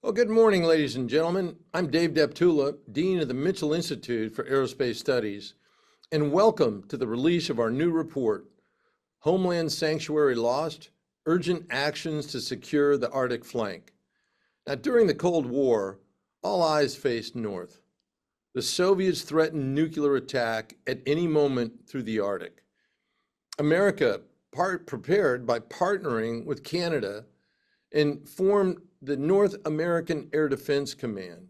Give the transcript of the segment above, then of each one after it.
Well, good morning, ladies and gentlemen. I'm Dave Deptula, Dean of the Mitchell Institute for Aerospace Studies, and welcome to the release of our new report, Homeland Sanctuary Lost, Urgent Actions to Secure the Arctic Flank. Now, during the Cold War, all eyes faced north. The Soviets threatened nuclear attack at any moment through the Arctic. America prepared by partnering with Canada and formed the North American Air Defense Command,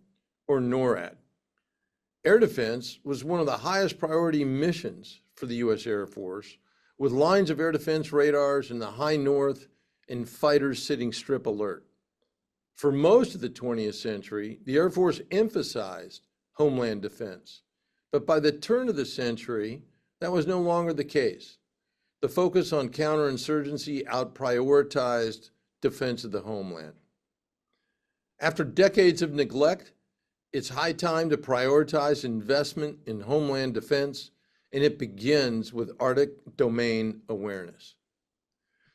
or NORAD. Air defense was one of the highest priority missions for the U.S. Air Force, with lines of air defense radars in the high north and fighters sitting strip alert. For most of the 20th century, the Air Force emphasized homeland defense. But by the turn of the century, that was no longer the case. The focus on counterinsurgency outprioritized defense of the homeland. After decades of neglect, it's high time to prioritize investment in homeland defense, and it begins with Arctic domain awareness.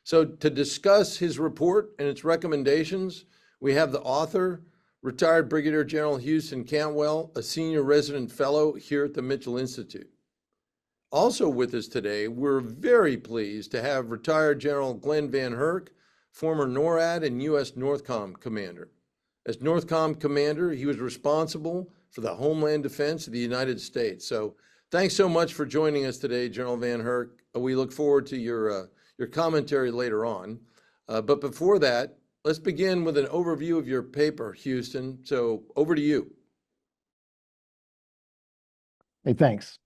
So to discuss his report and its recommendations, we have the author, retired Brigadier General Houston Cantwell, a senior resident fellow here at the Mitchell Institute. Also with us today, we're very pleased to have retired General Glenn Van Herk, former NORAD and U.S. NORTHCOM commander. As NORTHCOM commander, he was responsible for the homeland defense of the United States. So thanks so much for joining us today, General Van Herk. We look forward to your commentary later on. But before that, let's begin with an overview of your paper, Houston. So over to you. Hey, thanks.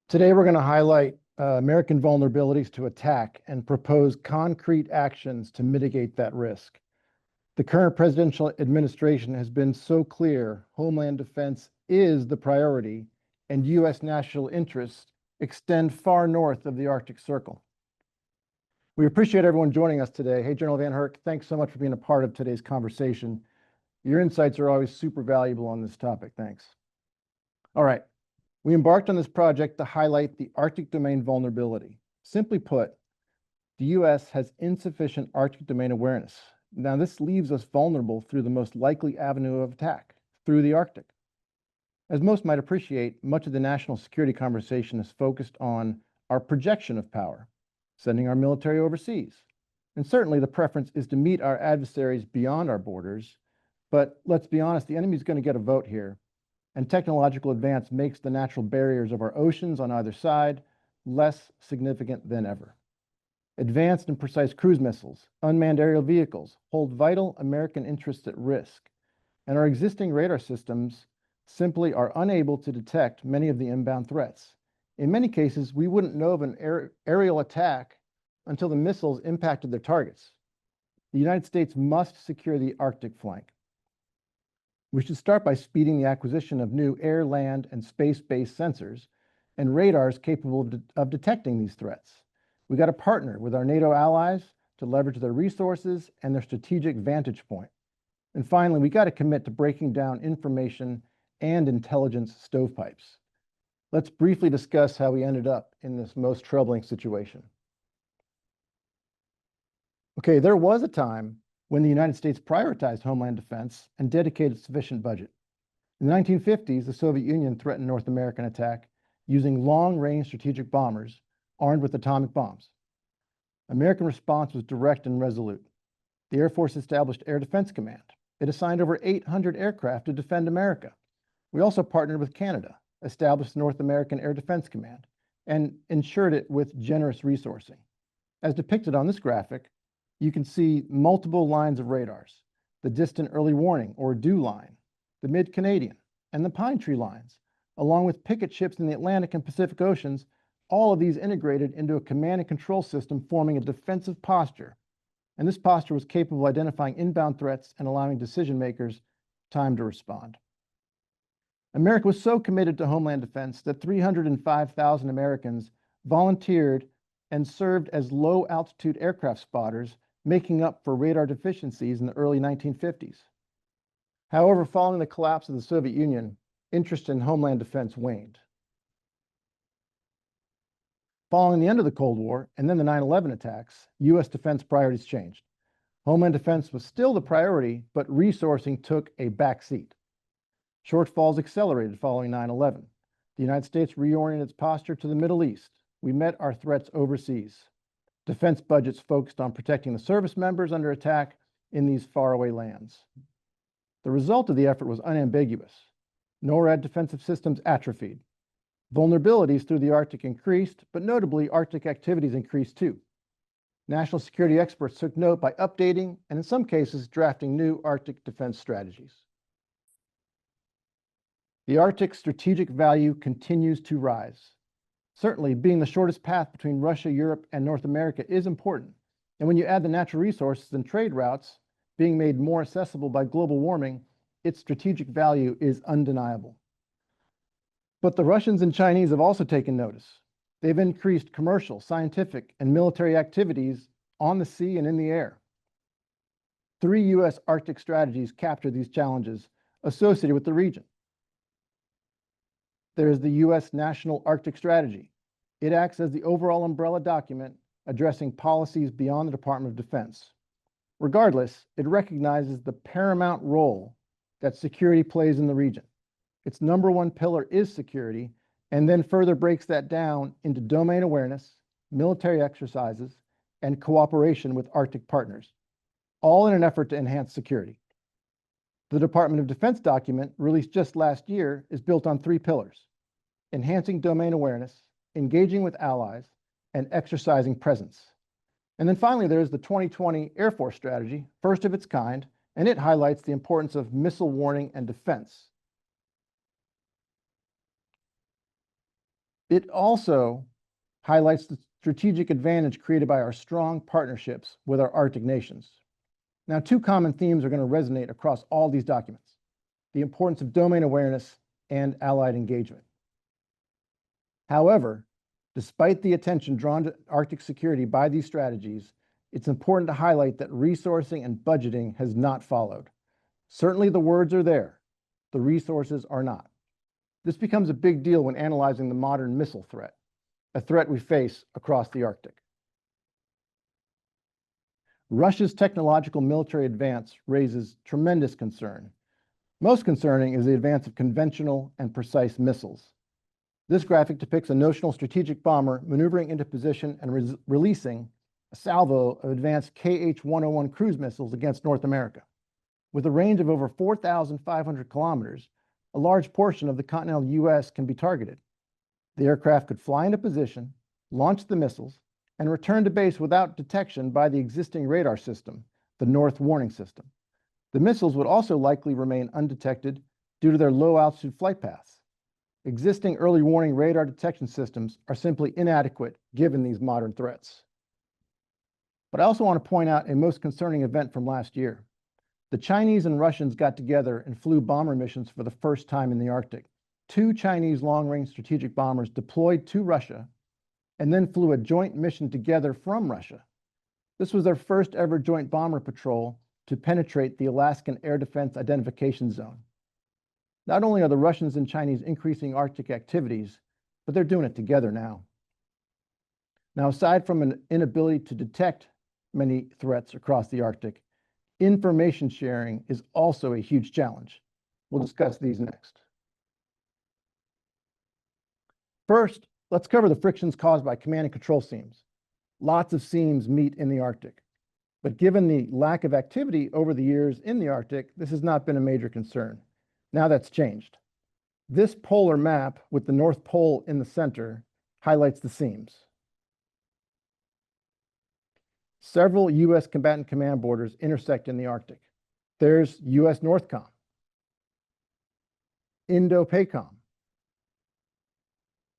Today, we're going to highlight American vulnerabilities to attack and propose concrete actions to mitigate that risk. The current presidential administration has been so clear homeland defense is the priority, and U.S. national interests extend far north of the Arctic Circle. We appreciate everyone joining us today. Hey, General Van Herk, thanks so much for being a part of today's conversation. Your insights are always super valuable on this topic. Thanks. All right. We embarked on this project to highlight the Arctic domain vulnerability. Simply put, the U.S. has insufficient Arctic domain awareness. Now, this leaves us vulnerable through the most likely avenue of attack, through the Arctic. As most might appreciate, much of the national security conversation is focused on our projection of power, sending our military overseas. And certainly the preference is to meet our adversaries beyond our borders. But let's be honest, the enemy's going to get a vote here. And technological advance makes the natural barriers of our oceans on either side less significant than ever. Advanced and precise cruise missiles, unmanned aerial vehicles hold vital American interests at risk, and our existing radar systems simply are unable to detect many of the inbound threats. In many cases, we wouldn't know of an aerial attack until the missiles impacted their targets. The United States must secure the Arctic flank. We should start by speeding the acquisition of new air, land, and space-based sensors and radars capable of detecting these threats. We got to partner with our NATO allies to leverage their resources and their strategic vantage point. And finally, we got to commit to breaking down information and intelligence stovepipes. Let's briefly discuss how we ended up in this most troubling situation. Okay, there was a time when the United States prioritized homeland defense and dedicated sufficient budget. In the 1950s, the Soviet Union threatened North American attack using long-range strategic bombers armed with atomic bombs. American response was direct and resolute. The Air Force established Air Defense Command. It assigned over 800 aircraft to defend America. We also partnered with Canada, established the North American Air Defense Command, and ensured it with generous resourcing. As depicted on this graphic, you can see multiple lines of radars, the Distant Early Warning, or DEW line, the Mid-Canadian, and the Pine Tree lines, along with picket ships in the Atlantic and Pacific Oceans, all of these integrated into a command and control system forming a defensive posture. And this posture was capable of identifying inbound threats and allowing decision makers time to respond. America was so committed to homeland defense that 305,000 Americans volunteered and served as low-altitude aircraft spotters, making up for radar deficiencies in the early 1950s. However, following the collapse of the Soviet Union, interest in homeland defense waned. Following the end of the Cold War and then the 9/11 attacks, U.S. defense priorities changed. Homeland defense was still the priority, but resourcing took a backseat. Shortfalls accelerated following 9/11. The United States reoriented its posture to the Middle East. We met our threats overseas. Defense budgets focused on protecting the service members under attack in these faraway lands. The result of the effort was unambiguous. NORAD defensive systems atrophied. Vulnerabilities through the Arctic increased, but notably, Arctic activities increased too. National security experts took note by updating and, in some cases, drafting new Arctic defense strategies. The Arctic's strategic value continues to rise. Certainly, being the shortest path between Russia, Europe, and North America is important. And when you add the natural resources and trade routes being made more accessible by global warming, its strategic value is undeniable. But the Russians and Chinese have also taken notice. They've increased commercial, scientific, and military activities on the sea and in the air. 3 U.S. Arctic strategies capture these challenges associated with the region. There is the U.S. National Arctic Strategy. It acts as the overall umbrella document addressing policies beyond the Department of Defense. Regardless, it recognizes the paramount role that security plays in the region. Its number one pillar is security, and then further breaks that down into domain awareness, military exercises, and cooperation with Arctic partners, all in an effort to enhance security. The Department of Defense document, released just last year, is built on 3 pillars: enhancing domain awareness, engaging with allies, and exercising presence. And then finally, there's the 2020 Air Force strategy, first of its kind, and it highlights the importance of missile warning and defense. It also highlights the strategic advantage created by our strong partnerships with our Arctic nations. Now, 2 common themes are going to resonate across all these documents: the importance of domain awareness and allied engagement. However, despite the attention drawn to Arctic security by these strategies, it's important to highlight that resourcing and budgeting has not followed. Certainly the words are there, the resources are not. This becomes a big deal when analyzing the modern missile threat, a threat we face across the Arctic. Russia's technological military advance raises tremendous concern. Most concerning is the advance of conventional and precise missiles. This graphic depicts a notional strategic bomber maneuvering into position and releasing a salvo of advanced KH-101 cruise missiles against North America. With a range of over 4,500 kilometers, a large portion of the continental U.S. can be targeted. The aircraft could fly into position, launch the missiles, and return to base without detection by the existing radar system, the North Warning System. The missiles would also likely remain undetected due to their low-altitude flight paths. Existing early warning radar detection systems are simply inadequate given these modern threats. But I also want to point out a most concerning event from last year. The Chinese and Russians got together and flew bomber missions for the first time in the Arctic. 2 Chinese long-range strategic bombers deployed to Russia and then flew a joint mission together from Russia. This was their first ever joint bomber patrol to penetrate the Alaskan Air Defense Identification Zone. Not only are the Russians and Chinese increasing Arctic activities, but they're doing it together now. Now, aside from an inability to detect many threats across the Arctic, information sharing is also a huge challenge. We'll discuss these next. First, let's cover the frictions caused by command and control seams. Lots of seams meet in the Arctic, but given the lack of activity over the years in the Arctic, this has not been a major concern. Now that's changed. This polar map with the North Pole in the center highlights the seams. Several U.S. combatant command borders intersect in the Arctic. There's U.S. NORTHCOM, INDOPACOM,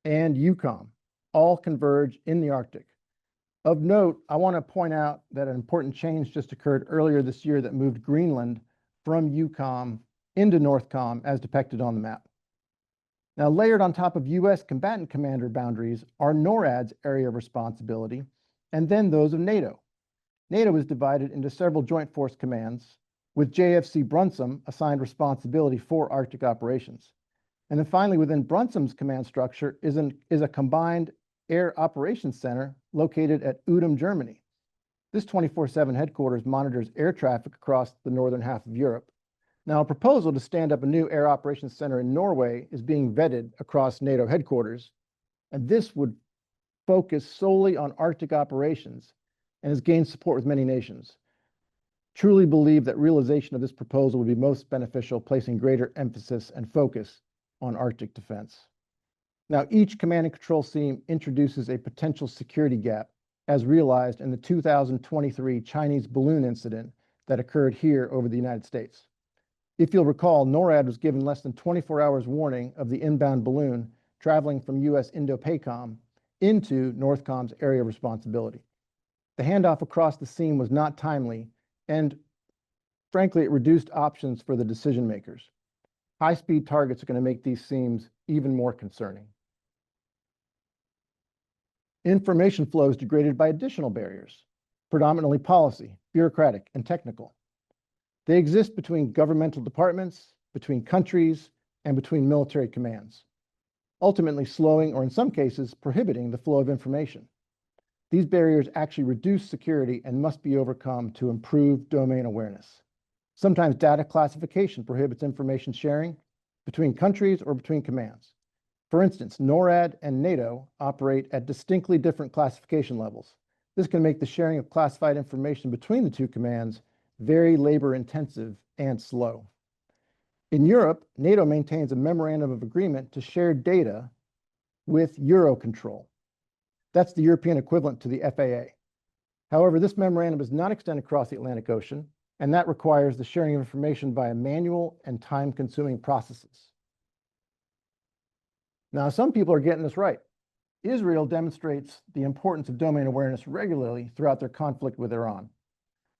and EUCOM, all converge in the Arctic. Of note, I want to point out that an important change just occurred earlier this year that moved Greenland from EUCOM into NORTHCOM as depicted on the map. Now, layered on top of U.S. combatant commander boundaries are NORAD's area of responsibility, and then those of NATO. NATO is divided into several joint force commands, with JFC Brunsum assigned responsibility for Arctic operations. And then finally, within Brunsum's command structure is a combined air operations center located at Udom, Germany. This 24/7 headquarters monitors air traffic across the northern half of Europe. Now, a proposal to stand up a new air operations center in Norway is being vetted across NATO headquarters, and this would focus solely on Arctic operations and has gained support with many nations. Truly believe that realization of this proposal would be most beneficial, placing greater emphasis and focus on Arctic defense. Now, each command and control seam introduces a potential security gap, as realized in the 2023 Chinese balloon incident that occurred here over the United States. If you'll recall, NORAD was given less than 24 hours warning of the inbound balloon traveling from US Indo-PACOM into NORTHCOM's area of responsibility. The handoff across the seam was not timely, and frankly, it reduced options for the decision makers. High-speed targets are going to make these seams even more concerning. Information flow is degraded by additional barriers, predominantly policy, bureaucratic, and technical. They exist between governmental departments, between countries, and between military commands, ultimately slowing or in some cases prohibiting the flow of information. These barriers actually reduce security and must be overcome to improve domain awareness. Sometimes data classification prohibits information sharing between countries or between commands. For instance, NORAD and NATO operate at distinctly different classification levels. This can make the sharing of classified information between the two commands very labor-intensive and slow. In Europe, NATO maintains a memorandum of agreement to share data with Eurocontrol. That's the European equivalent to the FAA. However, this memorandum does not extend across the Atlantic Ocean, and that requires the sharing of information via manual and time-consuming processes. Now, some people are getting this right. Israel demonstrates the importance of domain awareness regularly throughout their conflict with Iran.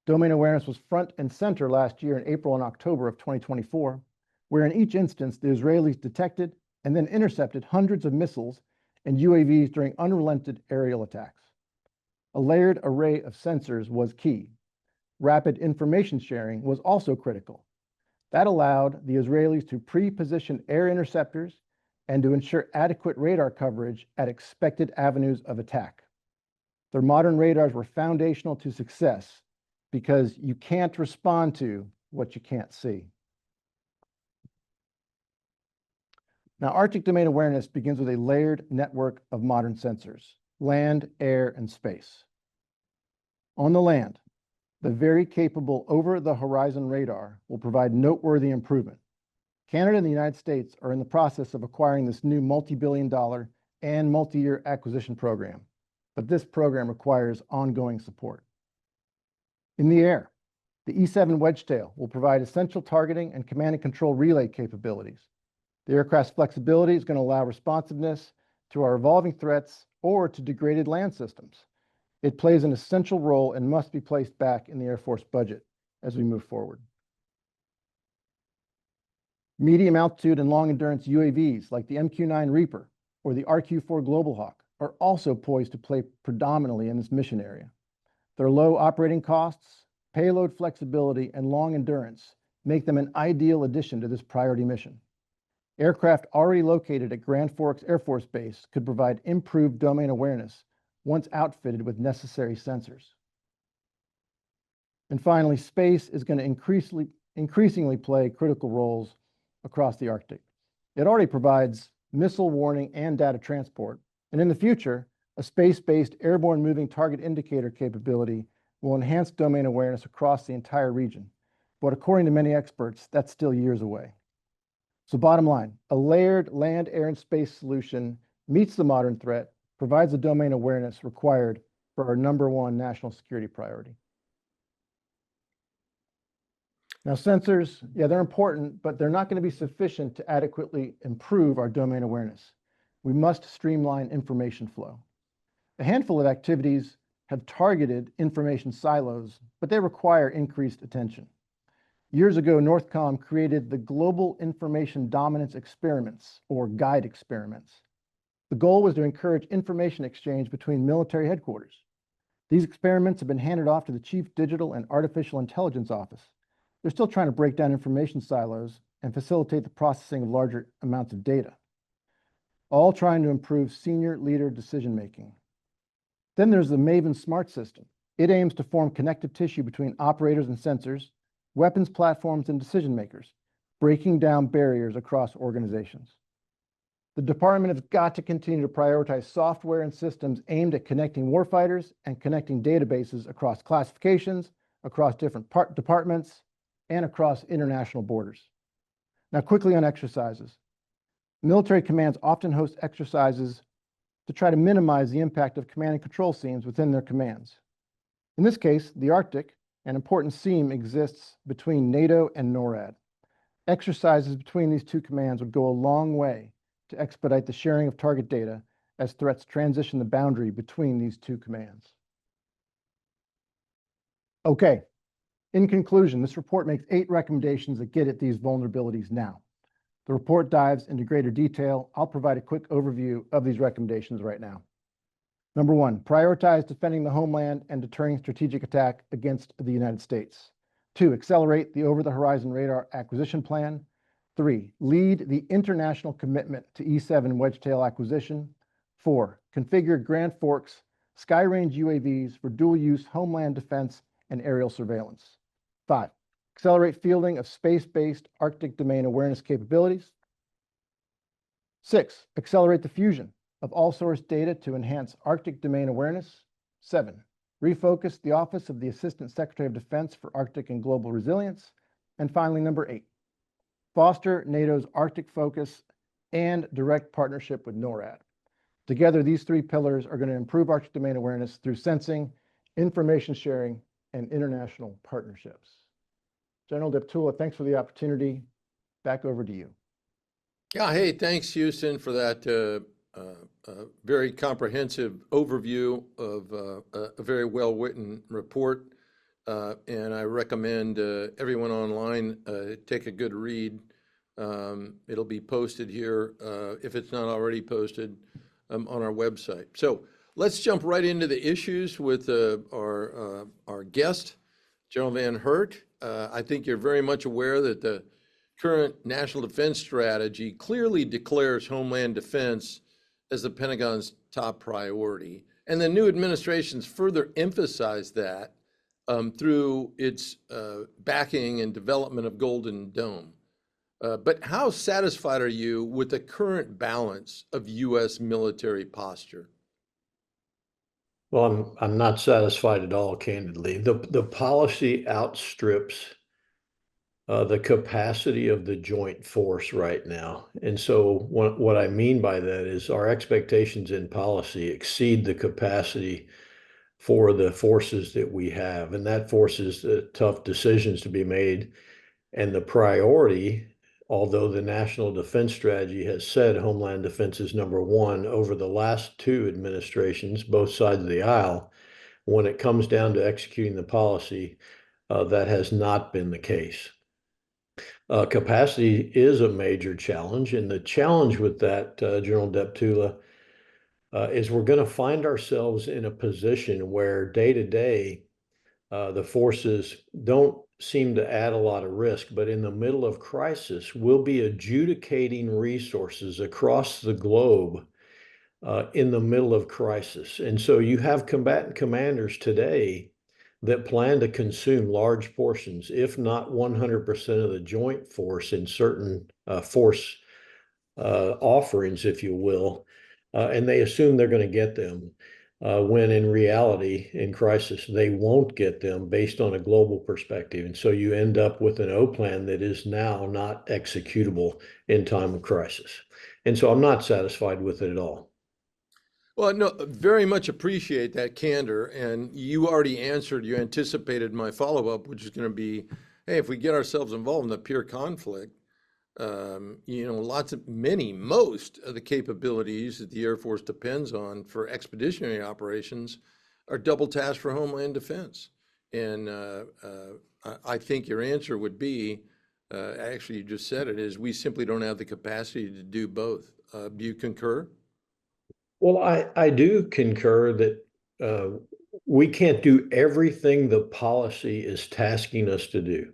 Domain awareness was front and center last year in April and October of 2024, where in each instance, the Israelis detected and then intercepted hundreds of missiles and UAVs during unrelenting aerial attacks. A layered array of sensors was key. Rapid information sharing was also critical. That allowed the Israelis to pre-position air interceptors and to ensure adequate radar coverage at expected avenues of attack. Their modern radars were foundational to success because you can't respond to what you can't see. Now, Arctic domain awareness begins with a layered network of modern sensors, land, air, and space. On the land, the very capable over-the-horizon radar will provide noteworthy improvement. Canada and the United States are in the process of acquiring this new multi-billion-dollar and multi-year acquisition program, but this program requires ongoing support. In the air, the E-7 Wedgetail will provide essential targeting and command and control relay capabilities. The aircraft's flexibility is going to allow responsiveness to our evolving threats or to degraded land systems. It plays an essential role and must be placed back in the Air Force budget as we move forward. Medium altitude and long endurance UAVs like the MQ-9 Reaper or the RQ-4 Global Hawk are also poised to play predominantly in this mission area. Their low operating costs, payload flexibility, and long endurance make them an ideal addition to this priority mission. Aircraft already located at Grand Forks Air Force Base could provide improved domain awareness once outfitted with necessary sensors. And finally, space is going to increasingly play critical roles across the Arctic. It already provides missile warning and data transport, and in the future, a space-based airborne moving target indicator capability will enhance domain awareness across the entire region. But according to many experts, that's still years away. So bottom line, a layered land, air, and space solution meets the modern threat, provides the domain awareness required for our #1 national security priority. Now, sensors, yeah, they're important, but they're not going to be sufficient to adequately improve our domain awareness. We must streamline information flow. A handful of activities have targeted information silos, but they require increased attention. Years ago, NORTHCOM created the Global Information Dominance Experiments, or GUIDE experiments. The goal was to encourage information exchange between military headquarters. These experiments have been handed off to the Chief Digital and Artificial Intelligence Office. They're still trying to break down information silos and facilitate the processing of larger amounts of data, all trying to improve senior leader decision-making. Then there's the Maven Smart System. It aims to form connective tissue between operators and sensors, weapons platforms and decision makers, breaking down barriers across organizations. The department has got to continue to prioritize software and systems aimed at connecting warfighters and connecting databases across classifications, across different departments, and across international borders. Now, quickly on exercises. Military commands often host exercises to try to minimize the impact of command and control seams within their commands. In this case, the Arctic, an important seam exists between NATO and NORAD. Exercises between these two commands would go a long way to expedite the sharing of target data as threats transition the boundary between these two commands. Okay, in conclusion, this report makes 8 recommendations that get at these vulnerabilities now. The report dives into greater detail. I'll provide a quick overview of these recommendations right now. Number 1, prioritize defending the homeland and deterring strategic attack against the United States. 2, accelerate the over-the-horizon radar acquisition plan. 3, lead the international commitment to E-7 Wedgetail acquisition. 4, configure Grand Forks Sky-Range UAVs for dual-use homeland defense and aerial surveillance. 5, accelerate fielding of space-based Arctic domain awareness capabilities. 6, accelerate the fusion of all-source data to enhance Arctic domain awareness. 7, refocus the Office of the Assistant Secretary of Defense for Arctic and Global Resilience. And finally, number 8, foster NATO's Arctic focus and direct partnership with NORAD. Together, these 3 pillars are going to improve Arctic domain awareness through sensing, information sharing, and international partnerships. General Deptula, thanks for the opportunity. Back over to you. Yeah, hey, thanks, Houston, for that very comprehensive overview of a very well-written report. And I recommend everyone online take a good read. It'll be posted here, if it's not already posted, on our website. So let's jump right into the issues with our guest, General Van Hert. I think you're very much aware that the current national defense strategy clearly declares homeland defense as the Pentagon's top priority. And the new administration's further emphasized that through its backing and development of Golden Dome. But how satisfied are you with the current balance of U.S. military posture? Well, I'm not satisfied at all, candidly. The policy outstrips the capacity of the joint force right now. And so what I mean by that is our expectations in policy exceed the capacity for the forces that we have. And that forces tough decisions to be made. And the priority, although the National Defense Strategy has said Homeland Defense is number 1 over the last 2 administrations, both sides of the aisle, when it comes down to executing the policy, that has not been the case. Capacity is a major challenge, and the challenge with that, General Deptula, is we're going to find ourselves in a position where day to day, the forces don't seem to add a lot of risk, but in the middle of crisis, we'll be adjudicating resources across the globe in the middle of crisis. And so you have combatant commanders today that plan to consume large portions, if not 100% of the joint force in certain force offerings, if you will, and they assume they're going to get them. When in reality, in crisis, they won't get them based on a global perspective. And so you end up with an O plan that is now not executable in time of crisis. And so I'm not satisfied with it at all. Well, no, very much appreciate that candor. And you already answered, you anticipated my follow-up, which is going to be, hey, if we get ourselves involved in a pure conflict, most of the capabilities that the Air Force depends on for expeditionary operations are double tasked for Homeland Defense. And I think your answer would be, actually, you just said it, is we simply don't have the capacity to do both. Do you concur? Well, I do concur that we can't do everything the policy is tasking us to do.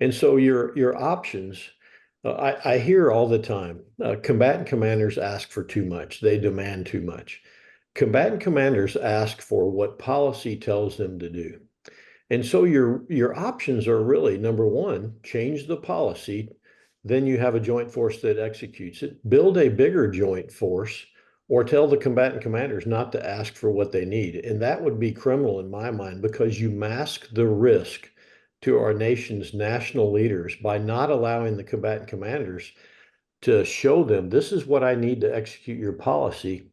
And so your options, I hear all the time, combatant commanders ask for too much. They demand too much. combatant commanders ask for what policy tells them to do. And so your options are really, number one, change the policy. Then you have a joint force that executes it. Build a bigger joint force, or tell the combatant commanders not to ask for what they need. And that would be criminal in my mind, because you mask the risk to our nation's national leaders by not allowing the combatant commanders to show them, this is what I need to execute your policy.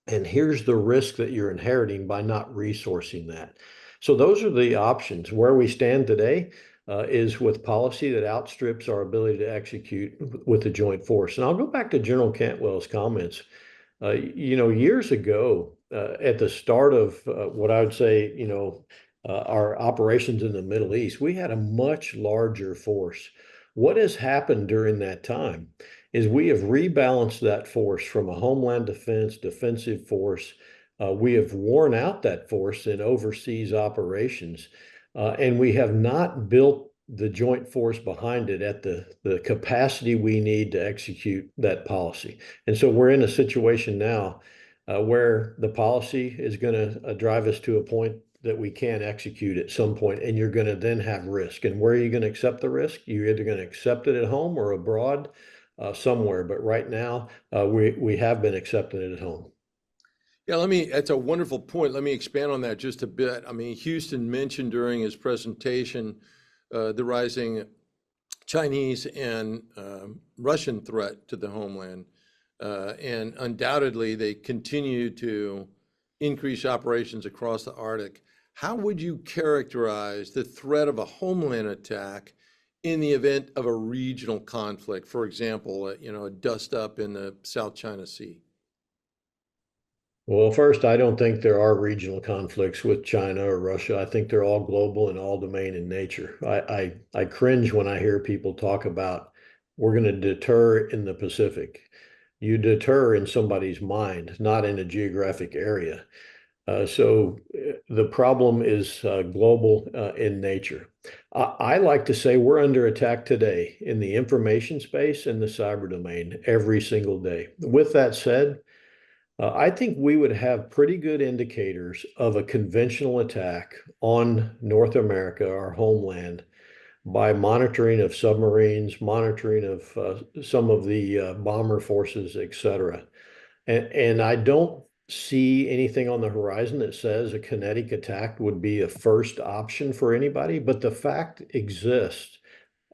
And here's the risk that you're inheriting by not resourcing that. So those are the options. Where we stand today is with policy that outstrips our ability to execute with the joint force. And I'll go back to General Cantwell's comments. Years ago, at the start of what I would say, our operations in the Middle East, we had a much larger force. What has happened during that time is we have rebalanced that force from a homeland defense defensive force. We have worn out that force in overseas operations, and we have not built the joint force behind it at the capacity we need to execute that policy. And so we're in a situation now where the policy is going to drive us to a point that we can't execute at some point, and you're going to then have risk. And where are you going to accept the risk? You're either going to accept it at home or abroad somewhere. But right now, we have been accepting it at home. Yeah, that's a wonderful point. Let me expand on that just a bit. I mean, Houston mentioned during his presentation the rising Chinese and Russian threat to the homeland. And undoubtedly, they continue to increase operations across the Arctic. How would you characterize the threat of a homeland attack in the event of a regional conflict? For example, a dust up in the South China Sea. Well, first, I don't think there are regional conflicts with China or Russia. I think they're all global and all domain in nature. I cringe when I hear people talk about, we're going to deter in the Pacific. You deter in somebody's mind, not in a geographic area. So the problem is global in nature. I like to say we're under attack today in the information space and the cyber domain every single day. With that said, I think we would have pretty good indicators of a conventional attack on North America, our homeland, by monitoring of submarines, monitoring of some of the bomber forces, et cetera. And I don't see anything on the horizon that says a kinetic attack would be a first option for anybody, but the fact exists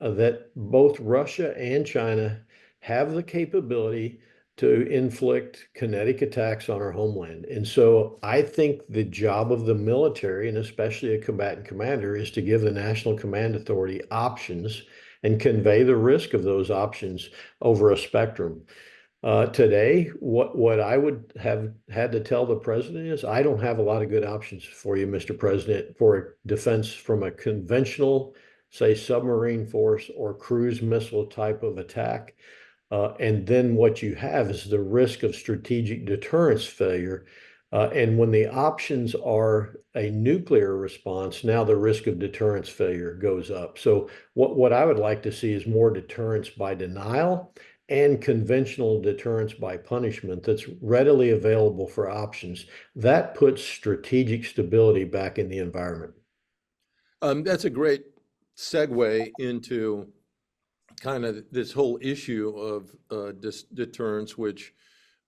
that both Russia and China have the capability to inflict kinetic attacks on our homeland. And so I think the job of the military, and especially a combatant commander, is to give the National Command Authority options and convey the risk of those options over a spectrum. Today, what I would have had to tell the president is, I don't have a lot of good options for you, Mr. President, for defense from a conventional, say, submarine force or cruise missile type of attack. And then what you have is the risk of strategic deterrence failure. And when the options are a nuclear response, now the risk of deterrence failure goes up. So what I would like to see is more deterrence by denial and conventional deterrence by punishment that's readily available for options. That puts strategic stability back in the environment. That's a great segue into kind of this whole issue of deterrence, which,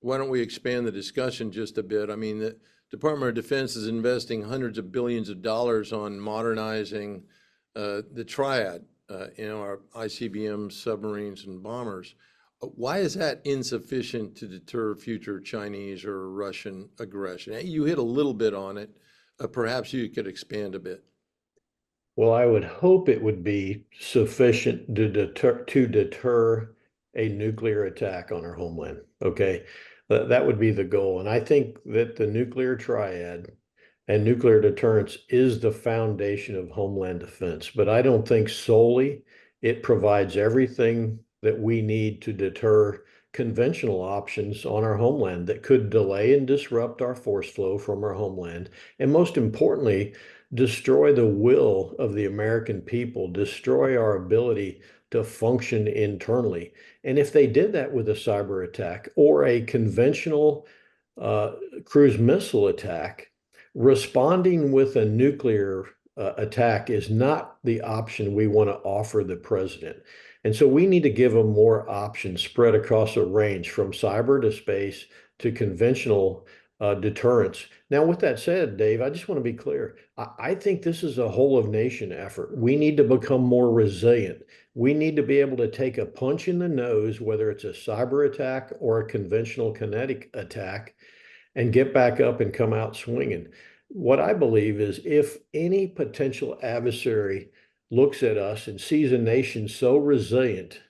why don't we expand the discussion just a bit? I mean, the Department of Defense is investing hundreds of billions of dollars on modernizing the triad, our ICBMs, submarines, and bombers. Why is that insufficient to deter future Chinese or Russian aggression? You hit a little bit on it. Perhaps you could expand a bit. Well, I would hope it would be sufficient to deter a nuclear attack on our homeland. Okay, that would be the goal. And I think that the nuclear triad and nuclear deterrence is the foundation of homeland defense. But I don't think solely it provides everything that we need to deter conventional options on our homeland that could delay and disrupt our force flow from our homeland. And most importantly, destroy the will of the American people, destroy our ability to function internally. And if they did that with a cyber attack or a conventional cruise missile attack, responding with a nuclear attack is not the option we want to offer the president. And so we need to give them more options spread across a range from cyber to space to conventional deterrence. Now, with that said, Dave, I just want to be clear. I think this is a whole of nation effort. We need to become more resilient. We need to be able to take a punch in the nose, whether it's a cyber attack or a conventional kinetic attack, and get back up and come out swinging. What I believe is if any potential adversary looks at us and sees a nation so resilient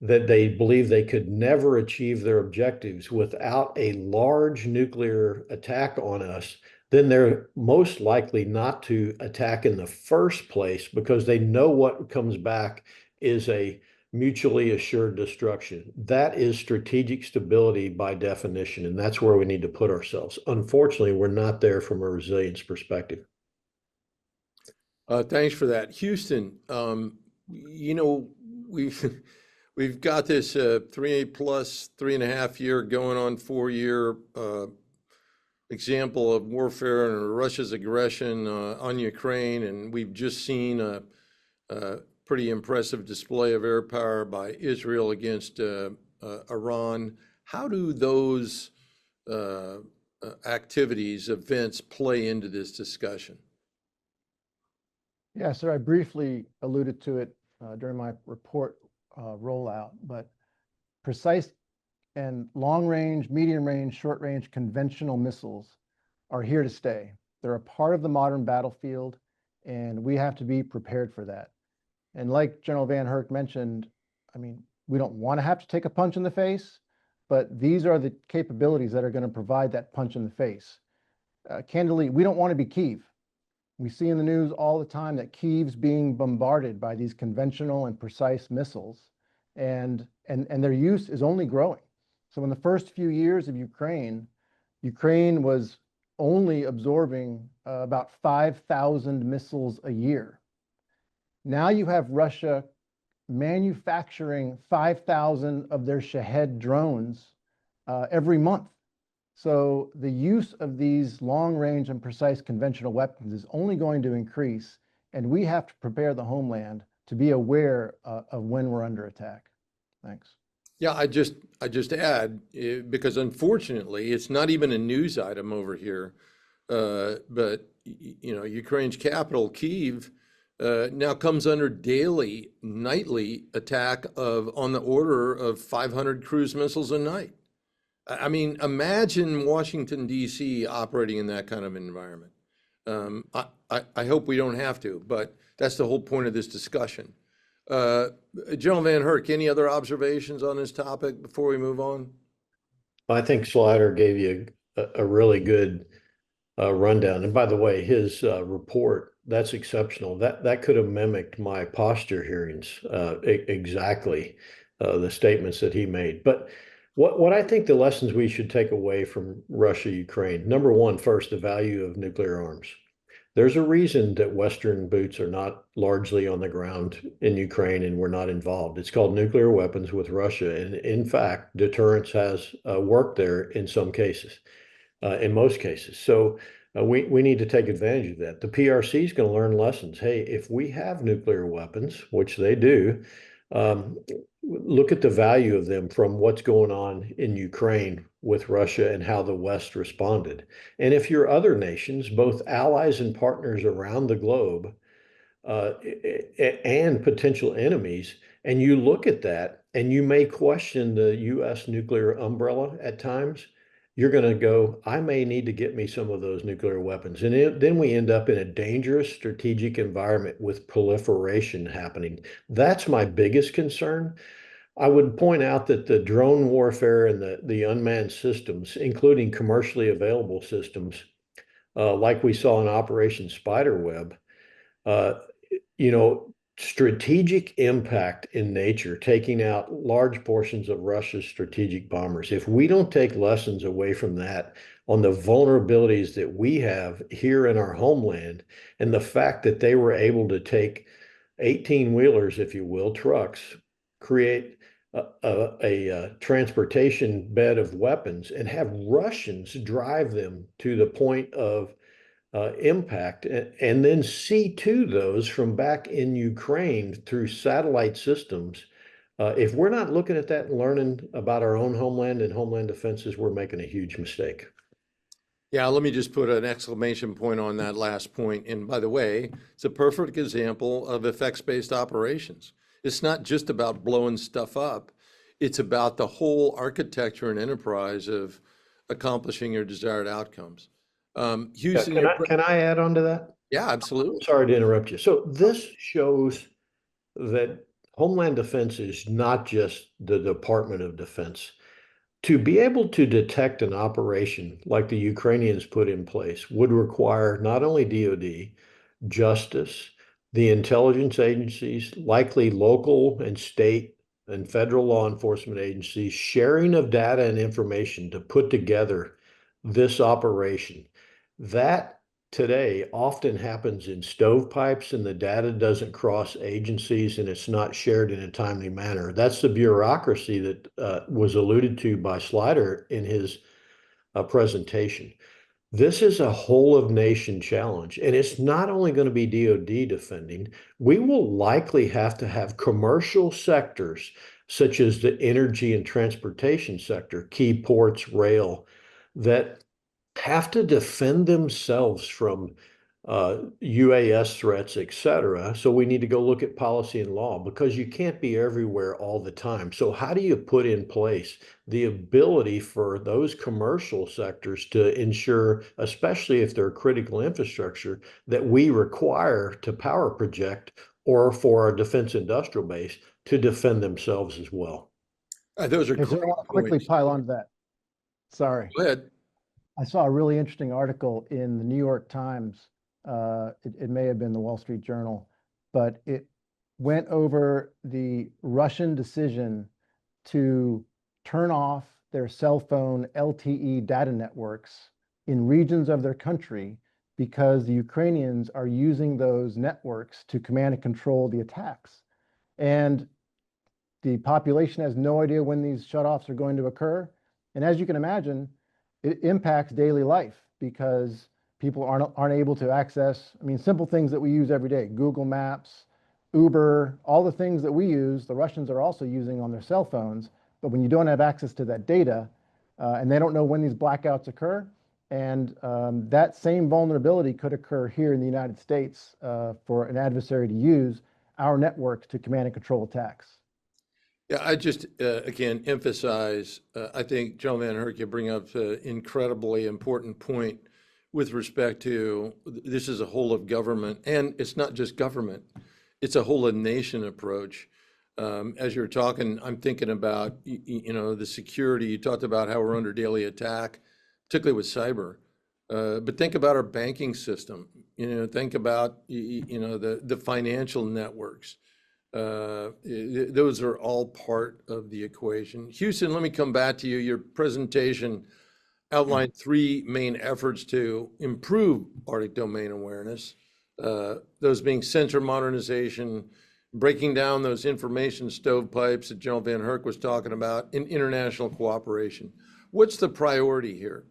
that they believe they could never achieve their objectives without a large nuclear attack on us, then they're most likely not to attack in the first place because they know what comes back is a mutually assured destruction. That is strategic stability by definition, and that's where we need to put ourselves. Unfortunately, we're not there from a resilience perspective. Thanks for that. Houston, we've got this 3.5 year going on 4 year example of warfare and Russia's aggression on Ukraine, and we've just seen a pretty impressive display of air power by Israel against Iran. How do those activities, events play into this discussion? Yeah, sir, I briefly alluded to it during my report rollout, but precise and long range, medium range, short range conventional missiles are here to stay. They're a part of the modern battlefield, and we have to be prepared for that. And like General Van Herk mentioned, I mean, we don't want to have to take a punch in the face, but these are the capabilities that are going to provide that punch in the face. Candidly, we don't want to be Kyiv. We see in the news all the time that Kyiv's being bombarded by these conventional and precise missiles, and their use is only growing. So in the first few years of Ukraine was only absorbing about 5,000 missiles a year. Now you have Russia manufacturing 5,000 of their Shahed drones every month. So the use of these long-range and precise conventional weapons is only going to increase, and we have to prepare the homeland to be aware of when we're under attack. Thanks. Yeah, I just add, because unfortunately, it's not even a news item over here, but Ukraine's capital, Kyiv, now comes under daily, nightly attack on the order of 500 cruise missiles a night. I mean, imagine Washington, D.C. operating in that kind of environment. I hope we don't have to, but that's the whole point of this discussion. General Van Herk, any other observations on this topic before we move on? I think Slider gave you a really good rundown. And by the way, his report, that's exceptional. That could have mimicked my posture hearings exactly, the statements that he made. But what I think the lessons we should take away from Russia, Ukraine, number one, first, the value of nuclear arms. There's a reason that Western boots are not largely on the ground in Ukraine and we're not involved. It's called nuclear weapons with Russia. And in fact, deterrence has worked there in some cases, in most cases. So we need to take advantage of that. The PRC is going to learn lessons. Hey, if we have nuclear weapons, which they do, look at the value of them from what's going on in Ukraine with Russia and how the West responded. And if you're other nations, both allies and partners around the globe, and potential enemies, and you look at that and you may question the US nuclear umbrella at times, you're going to go, I may need to get me some of those nuclear weapons. And then we end up in a dangerous strategic environment with proliferation happening. That's my biggest concern. I would point out that the drone warfare and the unmanned systems, including commercially available systems, like we saw in Operation Spiderweb, strategic impact in nature, taking out large portions of Russia's strategic bombers. If we don't take lessons away from that on the vulnerabilities that we have here in our homeland, and the fact that they were able to take 18-wheelers, if you will, trucks, create a transportation bed of weapons and have Russians drive them to the point of impact and then see to those from back in Ukraine through satellite systems. If we're not looking at that and learning about our own homeland and homeland defenses, we're making a huge mistake. Yeah, let me just put an exclamation point on that last point. And by the way, it's a perfect example of effects-based operations. It's not just about blowing stuff up. It's about the whole architecture and enterprise of accomplishing your desired outcomes. Houston, Can I add on to that? yeah, absolutely. Sorry to interrupt you. So this shows that Homeland Defense is not just the Department of Defense. To be able to detect an operation like the Ukrainians put in place would require not only DoD, justice, the intelligence agencies, likely local and state and federal law enforcement agencies, sharing of data and information to put together this operation. That today often happens in stovepipes and the data doesn't cross agencies and it's not shared in a timely manner. That's the bureaucracy that was alluded to by Slider in his presentation. This is a whole of nation challenge, and it's not only going to be DoD defending. We will likely have to have commercial sectors such as the energy and transportation sector, key ports, rail, that have to defend themselves from UAS threats, et cetera. So we need to go look at policy and law because you can't be everywhere all the time. So how do you put in place the ability for those commercial sectors to ensure, especially if they're critical infrastructure, that we require to power project or for our defense industrial base to defend themselves as well? Those are If I great want to quickly points. pile on to that. Sorry. Go ahead. I saw a really interesting article in the New York Times. It may have been the Wall Street Journal, but it went over the Russian decision to turn off their cell phone LTE data networks in regions of their country because the Ukrainians are using those networks to command and control the attacks. And the population has no idea when these shutoffs are going to occur. And as you can imagine, it impacts daily life because people aren't able to access, simple things that we use every day, Google Maps, Uber, all the things that we use, the Russians are also using on their cell phones. But when you don't have access to that data, and they don't know when these blackouts occur, and that same vulnerability could occur here in the United States for an adversary to use our networks to command and control attacks. Yeah, I just, again, emphasize, I think General Van Herk, you bring up an incredibly important point with respect to this is a whole of government, and it's not just government, it's a whole of nation approach. As you're talking, I'm thinking about, the security. You talked about how we're under daily attack, particularly with cyber. But think about our banking system, think about, the financial networks. Those are all part of the equation. Houston, let me come back to you. Your presentation outlined three main efforts to improve Arctic domain awareness, those being sensor modernization, breaking down those information stovepipes that General Van Herk was talking about, and international cooperation. What's the priority here?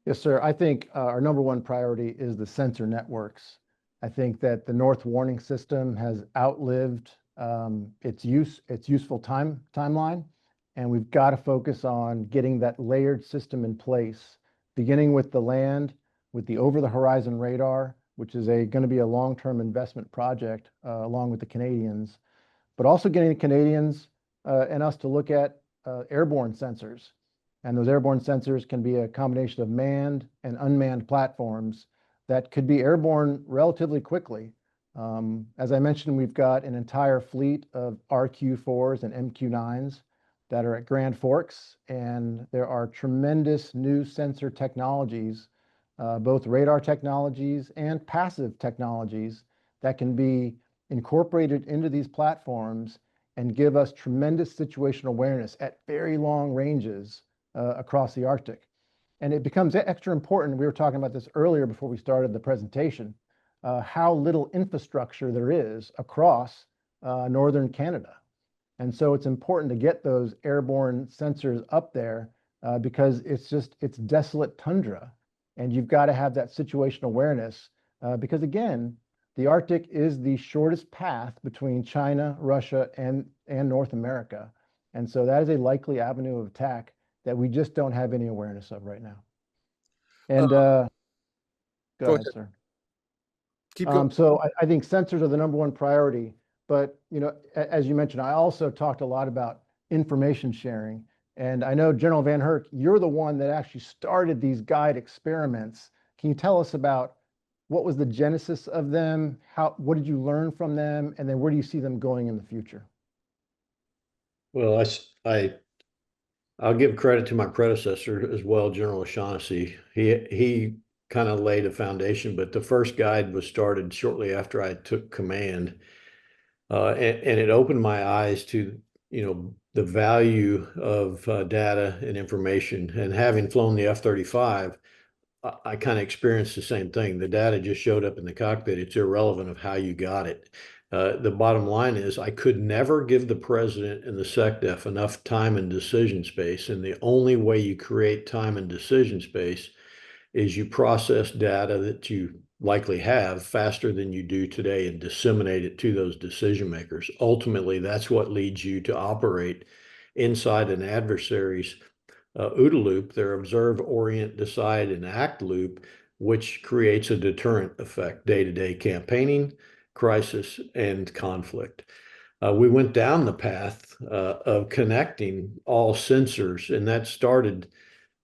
Yes, sir. I think our number one priority is the sensor networks. I think that the North Warning System has outlived its useful timeline, and we've got to focus on getting that layered system in place, beginning with the land, with the over-the-horizon radar, which is going to be a long-term investment project along with the Canadians, but also getting the Canadians and us to look at airborne sensors. And those airborne sensors can be a combination of manned and unmanned platforms that could be airborne relatively quickly. As I mentioned, we've got an entire fleet of RQ-4s and MQ-9s that are at Grand Forks, and there are tremendous new sensor technologies, both radar technologies and passive technologies that can be incorporated into these platforms and give us tremendous situational awareness at very long ranges across the Arctic. And it becomes extra important, we were talking about this earlier before we started the presentation, how little infrastructure there is across northern Canada. And so it's important to get those airborne sensors up there because it's desolate tundra. And you've got to have that situational awareness because again, the Arctic is the shortest path between China, Russia, and North America. And so that is a likely avenue of attack that we just don't have any awareness of right now. And go Go ahead, ahead. sir. Keep going. So I think sensors are the number one priority. But as you mentioned, I also talked a lot about information sharing. And I know General Van Herk, you're the one that actually started these guide experiments. Can you tell us about what was the genesis of them? What did you learn from them? And then where do you see them going in the future? Well, I'll give credit to my predecessor as well, General O'Shaughnessy. He kind of laid a foundation, but the first guide was started shortly after I took command, and it opened my eyes to the value of data and information. And having flown the F-35, I kind of experienced the same thing. The data just showed up in the cockpit. It's irrelevant of how you got it. The bottom line is I could never give the president and the SecDef enough time and decision space. And the only way you create time and decision space is you process data that you likely have faster than you do today and disseminate it to those decision makers. Ultimately, that's what leads you to operate inside an adversary's OODA loop, their observe, orient, decide, and act loop, which creates a deterrent effect, day-to-day campaigning, crisis, and conflict. We went down the path of connecting all sensors, and that started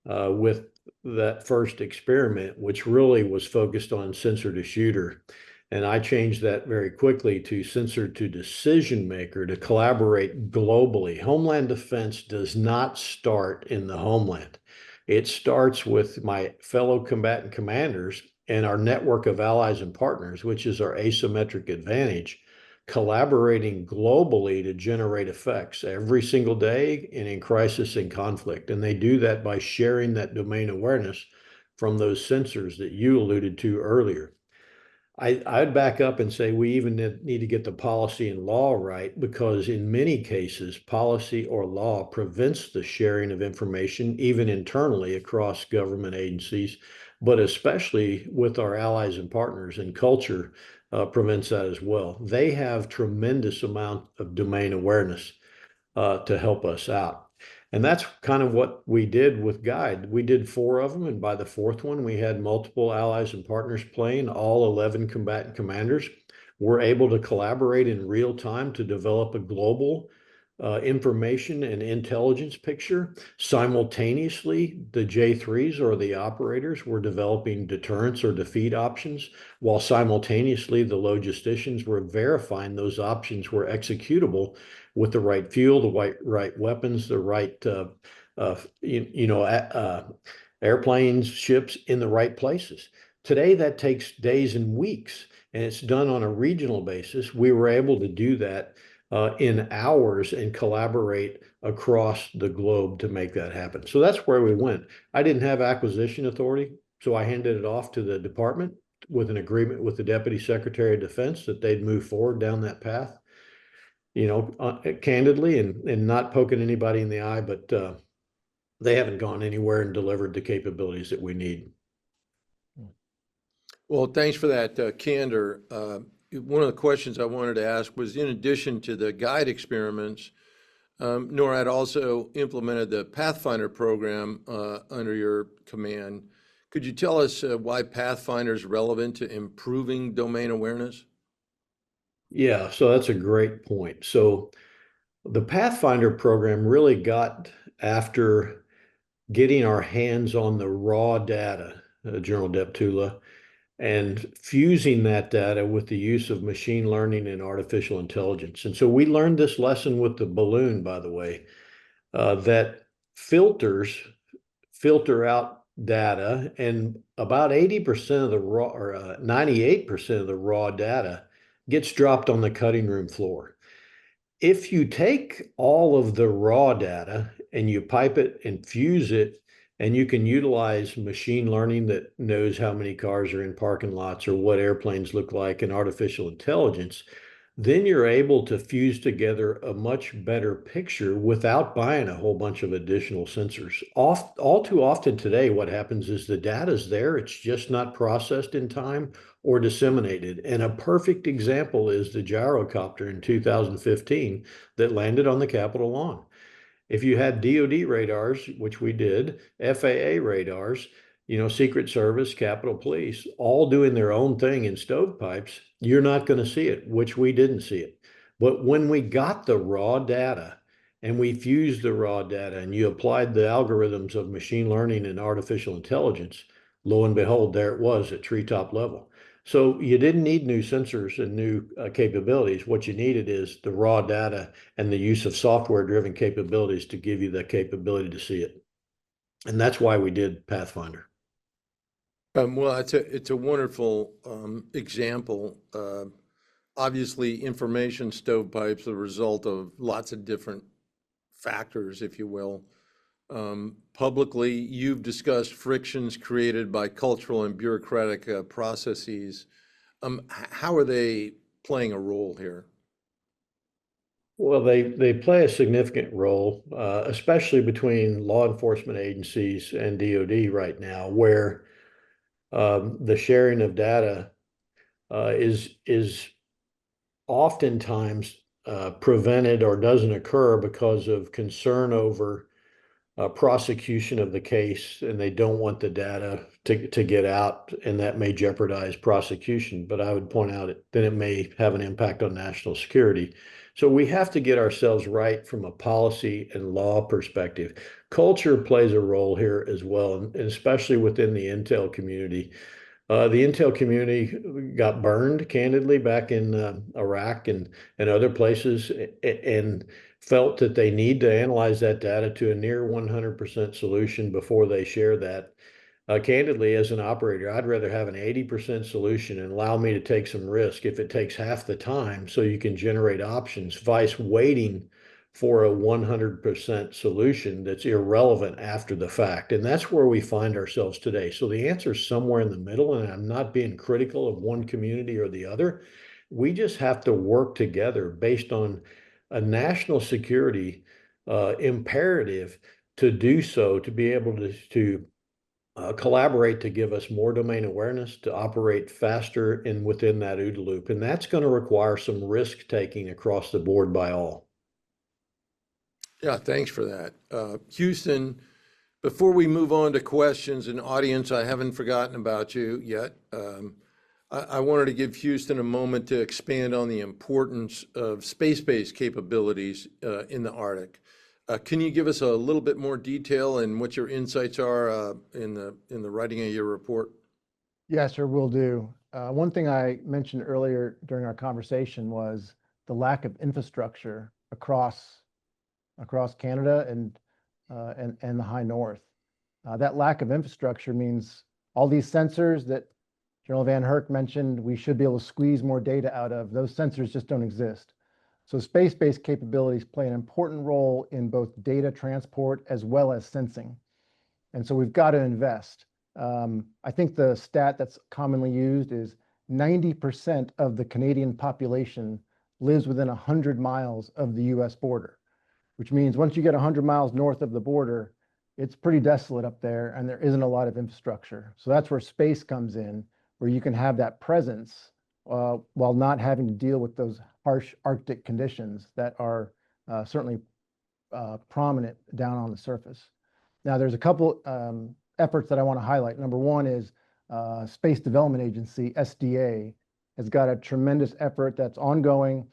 with that first experiment, which really was focused on sensor to shooter. And I changed that very quickly to sensor to decision maker to collaborate globally. Homeland defense does not start in the homeland. It starts with my fellow combatant commanders and our network of allies and partners, which is our asymmetric advantage, collaborating globally to generate effects every single day and in crisis and conflict. And they do that by sharing that domain awareness from those sensors that you alluded to earlier. I'd back up and say we even need to get the policy and law right, because in many cases, policy or law prevents the sharing of information, even internally across government agencies, but especially with our allies and partners, and culture prevents that as well. They have tremendous amount of domain awareness to help us out. And that's kind of what we did with Guide. We did 4 of them, and by the 4th one, we had multiple allies and partners playing, all 11 combatant commanders. We're able to collaborate in real time to develop a global information and intelligence picture. Simultaneously, the J3s, or the operators, were developing deterrence or defeat options, while simultaneously the logisticians were verifying those options were executable with the right fuel, the right weapons, the right airplanes, ships in the right places. Today, that takes days and weeks, and it's done on a regional basis. We were able to do that in hours and collaborate across the globe to make that happen. So that's where we went. I didn't have acquisition authority, so I handed it off to the department with an agreement with the Deputy Secretary of Defense that they'd move forward down that path, candidly, and not poking anybody in the eye, but they haven't gone anywhere and delivered the capabilities that we need. Well, thanks for that candor. One of the questions I wanted to ask was, in addition to the guide experiments, NORAD also implemented the Pathfinder program under your command. Could you tell us why Pathfinder is relevant to improving domain awareness? Yeah, so that's a great point. So the Pathfinder program really got after getting our hands on the raw data, General Deptula, and fusing that data with the use of machine learning and artificial intelligence. And so we learned this lesson with the balloon, by the way, that filters filter out data, and about 80% of the raw, or 98% of the raw data gets dropped on the cutting room floor. If you take all of the raw data and you pipe it and fuse it, and you can utilize machine learning that knows how many cars are in parking lots or what airplanes look like, and artificial intelligence, then you're able to fuse together a much better picture without buying a whole bunch of additional sensors. All too often today, what happens is the data's there, it's just not processed in time or disseminated. And a perfect example is the gyrocopter in 2015 that landed on the Capitol lawn. If you had DoD radars, which we did, FAA radars, Secret Service, Capitol Police, all doing their own thing in stovepipes, you're not going to see it, which we didn't see it. But when we got the raw data and we fused the raw data and you applied the algorithms of machine learning and artificial intelligence, lo and behold, there it was at treetop level. So you didn't need new sensors and new capabilities. What you needed is the raw data and the use of software-driven capabilities to give you the capability to see it. And that's why we did Pathfinder. Well, it's a wonderful example. Obviously, information stovepipes are the result of lots of different factors, if you will. Publicly, you've discussed frictions created by cultural and bureaucratic processes. How are they playing a role here? Well, they play a significant role, especially between law enforcement agencies and DoD right now, where the sharing of data is oftentimes prevented or doesn't occur because of concern over prosecution of the case, and they don't want the data to get out, and that may jeopardize prosecution. But I would point out that it may have an impact on national security. So we have to get ourselves right from a policy and law perspective. Culture plays a role here as well, and especially within the intel community. The intel community got burned, candidly, back in Iraq and other places, and felt that they need to analyze that data to a near 100% solution before they share that. Candidly, as an operator, I'd rather have an 80% solution and allow me to take some risk if it takes half the time so you can generate options, vice waiting for a 100% solution that's irrelevant after the fact. And that's where we find ourselves today. So the answer is somewhere in the middle, and I'm not being critical of one community or the other. We just have to work together based on a national security imperative to do so, to be able to collaborate to give us more domain awareness, to operate faster and within that OODA loop. And that's going to require some risk taking across the board by all. Yeah, thanks for that. Houston, before we move on to questions, and audience, I haven't forgotten about you yet. I wanted to give Houston a moment to expand on the importance of space-based capabilities in the Arctic. Can you give us a little bit more detail and what your insights are in the writing of your report? Yes, sir, will do. One thing I mentioned earlier during our conversation was the lack of infrastructure across Canada and the high north. That lack of infrastructure means all these sensors that General Van Herk mentioned we should be able to squeeze more data out of. Those sensors just don't exist. So space-based capabilities play an important role in both data transport as well as sensing. And so we've got to invest. I think the stat that's commonly used is 90% of the Canadian population lives within 100 miles of the US border, which means once you get 100 miles north of the border, it's pretty desolate up there and there isn't a lot of infrastructure. So that's where space comes in, where you can have that presence while not having to deal with those harsh Arctic conditions that are certainly prominent down on the surface. Now, there's a couple efforts that I want to highlight. Number one is Space Development Agency, SDA, has got a tremendous effort that's ongoing.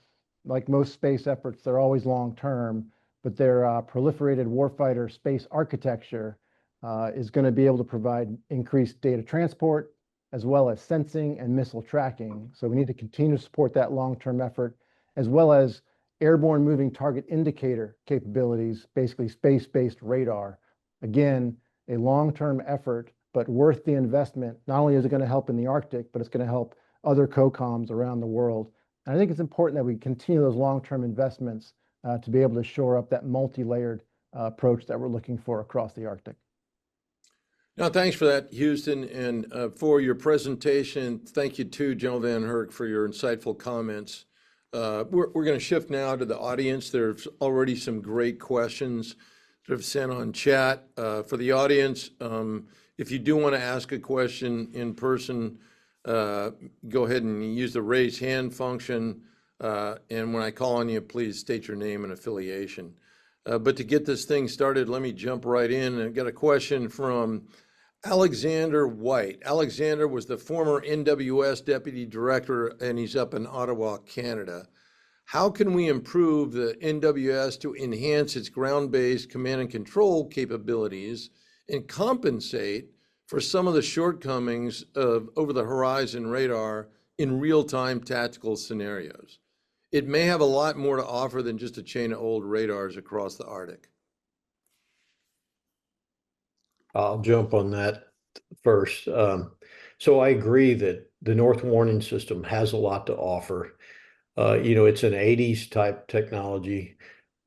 Like most space efforts, they're always long-term, but their proliferated warfighter space architecture is going to be able to provide increased data transport, as well as sensing and missile tracking. So we need to continue to support that long-term effort, as well as airborne moving target indicator capabilities, basically space-based radar. Again, a long-term effort, but worth the investment. Not only is it going to help in the Arctic, but it's going to help other COCOMs around the world. And I think it's important that we continue those long-term investments to be able to shore up that multi-layered approach that we're looking for across the Arctic. No, thanks for that, Houston, and for your presentation. Thank you too, General Van Herk, for your insightful comments. We're going to shift now to the audience. There's already some great questions that have sent on chat. For the audience, if you do want to ask a question in person, go ahead and use the raise hand function. And when I call on you, please state your name and affiliation. But to get this thing started, let me jump right in. I've got a question from Alexander White. Alexander was the former NWS Deputy Director, and he's up in Ottawa, Canada. How can we improve the NWS to enhance its ground-based command and control capabilities and compensate for some of the shortcomings of over-the-horizon radar in real-time tactical scenarios? It may have a lot more to offer than just a chain of old radars across the Arctic. I'll jump on that first. So I agree that the North Warning System has a lot to offer. It's an 80s type technology.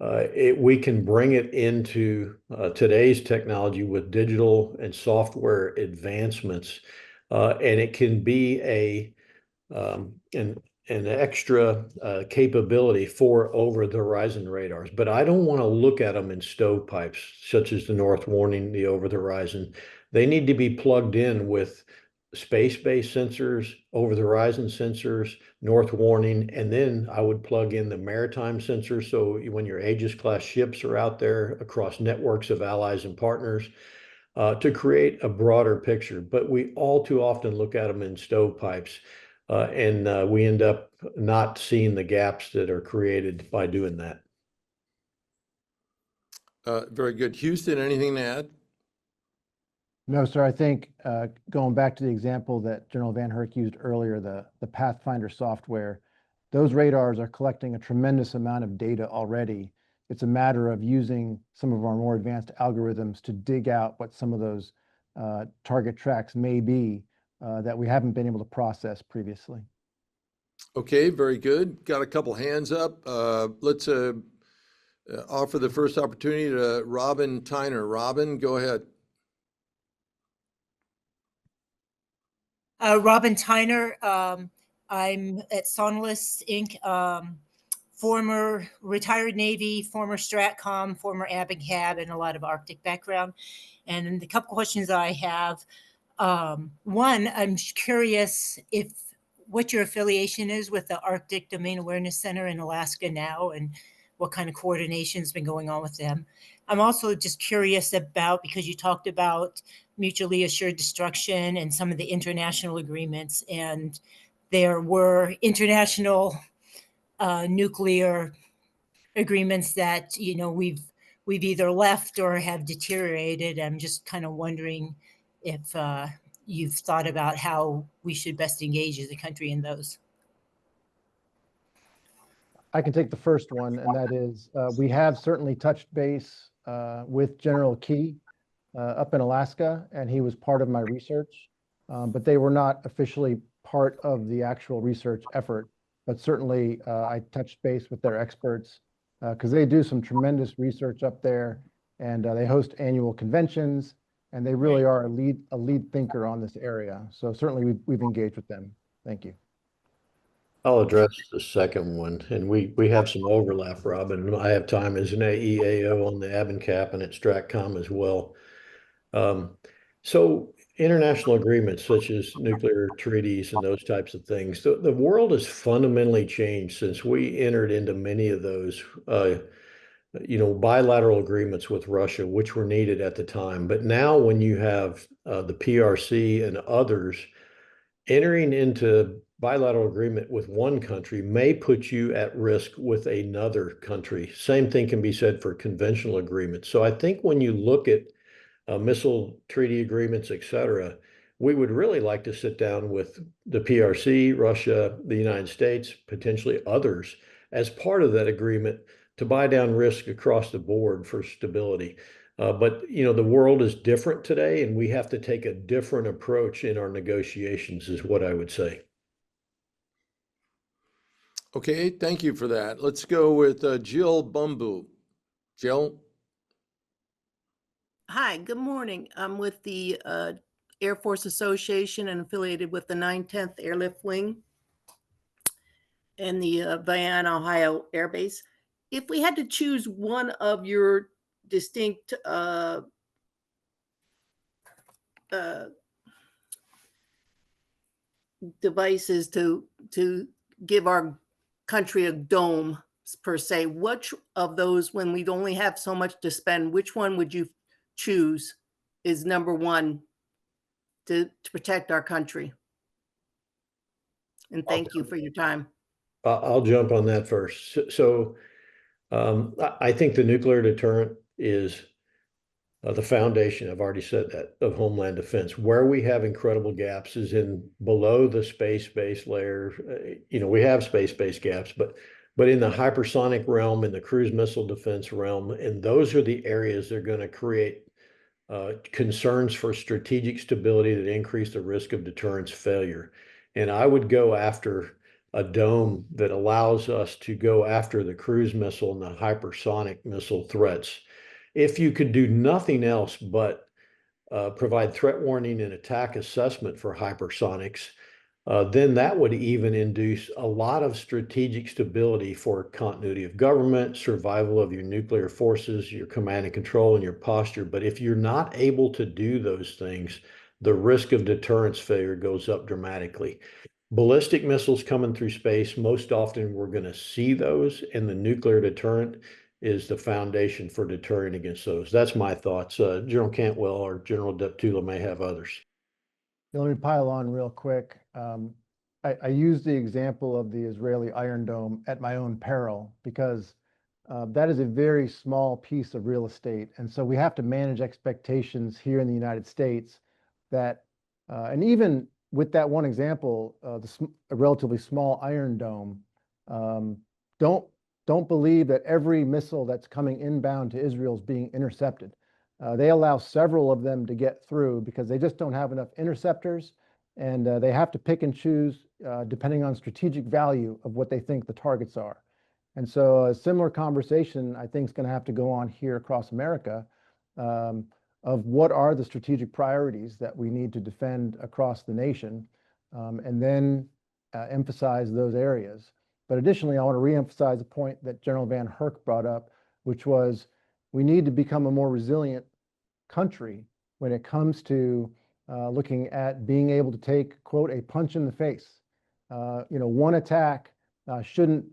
We can bring it into today's technology with digital and software advancements, and it can be an extra capability for over-the-horizon radars. But I don't want to look at them in stovepipes, such as the North Warning, the over-the-horizon. They need to be plugged in with space-based sensors, over-the-horizon sensors, North Warning, and then I would plug in the maritime sensors. So when your Aegis-class ships are out there across networks of allies and partners, to create a broader picture. But we all too often look at them in stovepipes. And we end up not seeing the gaps that are created by doing that. Very good. Houston, anything to add? No, sir. I think going back to the example that General Van Herk used earlier, the Pathfinder software, those radars are collecting a tremendous amount of data already. It's a matter of using some of our more advanced algorithms to dig out what some of those target tracks may be that we haven't been able to process previously. Okay, very good. Got a couple hands up. Let's offer the first opportunity to Robin Tyner. Robin, go ahead. Robin Tyner. I'm at Sonalist Inc., former retired Navy, former Stratcom, former ABICAB, and a lot of Arctic background. And the couple questions I have, one, I'm curious what your affiliation is with the Arctic Domain Awareness Center in Alaska now, and what kind of coordination has been going on with them. I'm also just curious about, because you talked about mutually assured destruction and some of the international agreements, and there were international nuclear agreements that we've either left or have deteriorated. I'm just kind of wondering if you've thought about how we should best engage as a country in those. I can take the first one, and that is we have certainly touched base with General Key up in Alaska, and he was part of my research, but they were not officially part of the actual research effort. But certainly I touched base with their experts because they do some tremendous research up there, and they host annual conventions, and they really are a lead thinker on this area. So certainly we've engaged with them. Thank you. I'll address the second one, and we have some overlap, Robin. I have time as an AEAO on the ABICAP and at Stratcom as well. So international agreements such as nuclear treaties and those types of things, the world has fundamentally changed since we entered into many of those, bilateral agreements with Russia, which were needed at the time. But now when you have the PRC and others entering into bilateral agreement with one country may put you at risk with another country. Same thing can be said for conventional agreements. So I think when you look at missile treaty agreements, et cetera, we would really like to sit down with the PRC, Russia, the United States, potentially others, as part of that agreement to buy down risk across the board for stability. But the world is different today, and we have to take a different approach in our negotiations, is what I would say. Okay, thank you for that. Let's go with Jill Bumbu. Jill? Hi, good morning. I'm with the Air Force Association and affiliated with the 910th Airlift Wing. and the Vienna, Ohio Air Base. If we had to choose one of your distinct devices to give our country a dome per se, which of those, when we only have so much to spend, which one would you choose is number one to protect our country? And thank you for your time. I'll jump on that first. I think the nuclear deterrent is the foundation, I've already said that, of Homeland Defense. Where we have incredible gaps is in below the space-based layer. We have space-based gaps, but in the hypersonic realm, in the cruise missile defense realm, and those are the areas that are going to create concerns for strategic stability that increase the risk of deterrence failure. And I would go after a dome that allows us to go after the cruise missile and the hypersonic missile threats. If you could do nothing else but provide threat warning and attack assessment for hypersonics, then that would even induce a lot of strategic stability for continuity of government, survival of your nuclear forces, your command and control, and your posture. But if you're not able to do those things, the risk of deterrence failure goes up dramatically. Ballistic missiles coming through space, most often we're going to see those, and the nuclear deterrent is the foundation for deterring against those. That's my thoughts. General Cantwell or General Deptula may have others. Let me pile on real quick. I use the example of the Israeli Iron Dome at my own peril because that is a very small piece of real estate. And so we have to manage expectations here in the United States that, and even with that one example, a relatively small Iron Dome, don't believe that every missile that's coming inbound to Israel is being intercepted. They allow several of them to get through because they just don't have enough interceptors, and they have to pick and choose depending on strategic value of what they think the targets are. And so a similar conversation, I think, is going to have to go on here across America of what are the strategic priorities that we need to defend across the nation, and then emphasize those areas. But additionally, I want to reemphasize a point that General Van Herk brought up, which was we need to become a more resilient country when it comes to looking at being able to take, quote, a punch in the face. One attack shouldn't,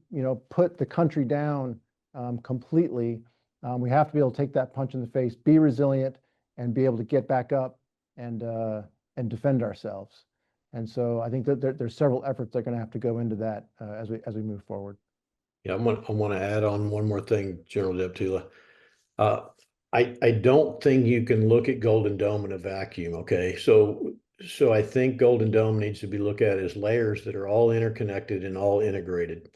put the country down completely. We have to be able to take that punch in the face, be resilient, and be able to get back up and defend ourselves. And so I think that there's several efforts that are going to have to go into that as we move forward. Yeah, I want to add on one more thing, General Deptula. I don't think you can look at Golden Dome in a vacuum. Okay, so I think Golden Dome needs to be looked at as layers that are all interconnected and all integrated.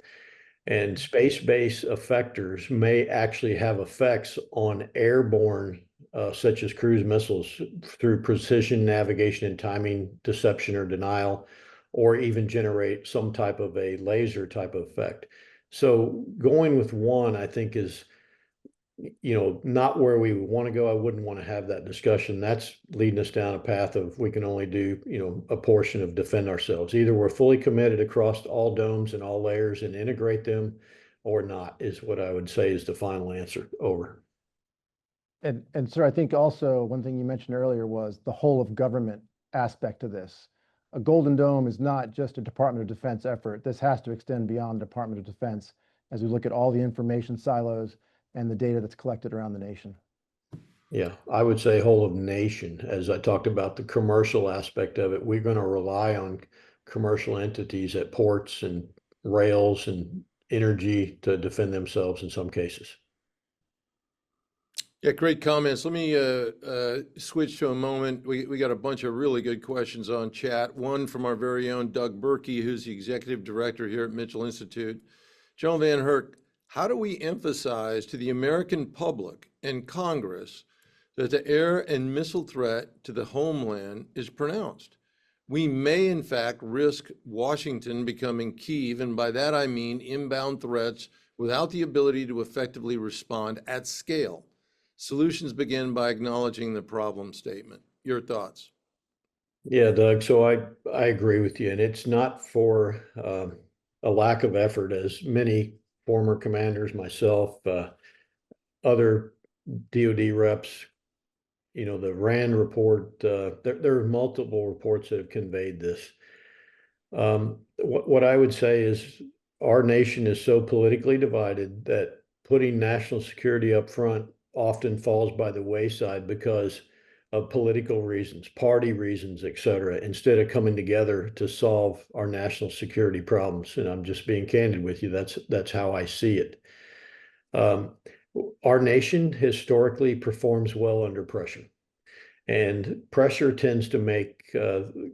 And space-based effectors may actually have effects on airborne, such as cruise missiles, through precision navigation and timing, deception or denial, or even generate some type of a laser type of effect. So going with one, I think, is not where we want to go. I wouldn't want to have that discussion. That's leading us down a path of we can only do, a portion of defend ourselves. Either we're fully committed across all domes and all layers and integrate them, or not, is what I would say is the final answer. Over. And sir, I think also one thing you mentioned earlier was the whole of government aspect of this. A Golden Dome is not just a Department of Defense effort. This has to extend beyond Department of Defense as we look at all the information silos and the data that's collected around the nation. Yeah, I would say whole of nation. As I talked about the commercial aspect of it, we're going to rely on commercial entities at ports and rails and energy to defend themselves in some cases. Yeah, great comments. Let me switch to a moment. We got a bunch of really good questions on chat. One from our very own Doug Berkey, who's the executive director here at Mitchell Institute. General Van Herk, how do we emphasize to the American public and Congress that the air and missile threat to the homeland is pronounced? We may, in fact, risk Washington becoming Kyiv, and by that I mean inbound threats without the ability to effectively respond at scale. Solutions begin by acknowledging the problem statement. Your thoughts? Yeah, Doug. So I agree with you, and it's not for a lack of effort, as many former commanders, myself, other DoD reps, the RAND report, there are multiple reports that have conveyed this. What I would say is our nation is so politically divided that putting national security up front often falls by the wayside because of political reasons, party reasons, et cetera, instead of coming together to solve our national security problems. And I'm just being candid with you. That's how I see it. Our nation historically performs well under pressure. And pressure tends to make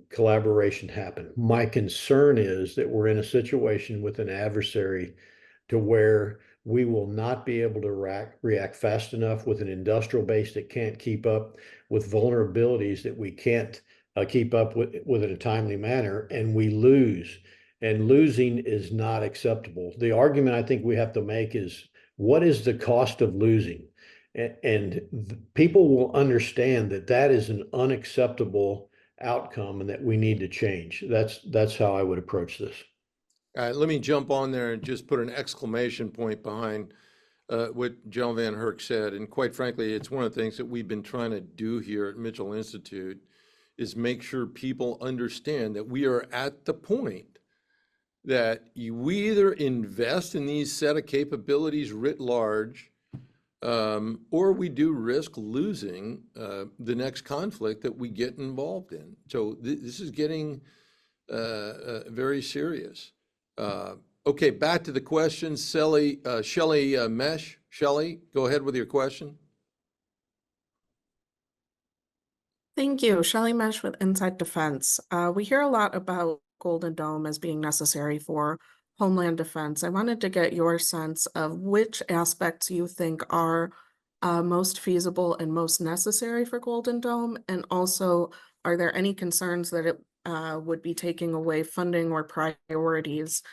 collaboration happen. My concern is that we're in a situation with an adversary to where we will not be able to react fast enough with an industrial base that can't keep up, with vulnerabilities that we can't keep up with in a timely manner, and we lose. And losing is not acceptable. The argument I think we have to make is, what is the cost of losing? And people will understand that that is an unacceptable outcome and that we need to change. That's how I would approach this. All right, let me jump on there and just put an exclamation point behind what General Van Herk said. And quite frankly, it's one of the things that we've been trying to do here at Mitchell Institute is make sure people understand that we are at the point that we either invest in these set of capabilities writ large, or we do risk losing the next conflict that we get involved in. So this is getting very serious. Okay, back to the questions. Shelley Mesh. Shelley, go ahead with your question. Thank you. Shelley Mesh with Inside Defense. We hear a lot about Golden Dome as being necessary for Homeland Defense. I wanted to get your sense of which aspects you think are most feasible and most necessary for Golden Dome, and also, are there any concerns that it would be taking away funding or priorities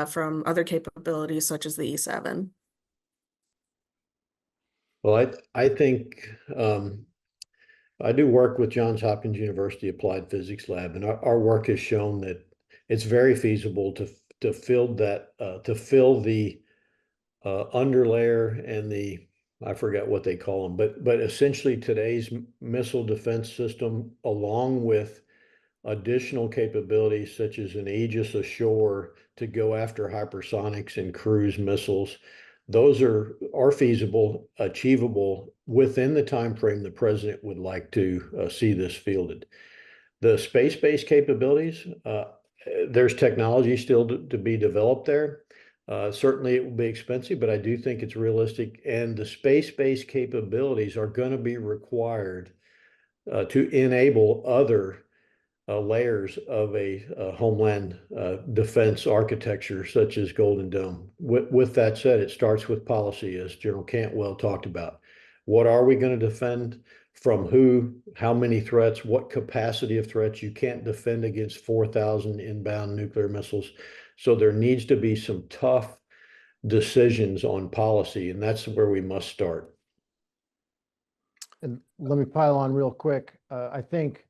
from other capabilities such as the E7? Well, I think I do work with Johns Hopkins University Applied Physics Lab, and our work has shown that it's very feasible to fill the underlayer and the, I forget what they call them, but essentially today's missile defense system, along with additional capabilities such as an Aegis ashore to go after hypersonics and cruise missiles. Those are feasible, achievable within the time frame the president would like to see this fielded. The space-based capabilities, there's technology still to be developed there. Certainly it will be expensive, but I do think it's realistic. And the space-based capabilities are going to be required to enable other layers of a homeland defense architecture such as Golden Dome. With that said, it starts with policy, as General Cantwell talked about. What are we going to defend from who, how many threats, what capacity of threats? You can't defend against 4,000 inbound nuclear missiles. So there needs to be some tough decisions on policy, and that's where we must start. And let me pile on real quick. I think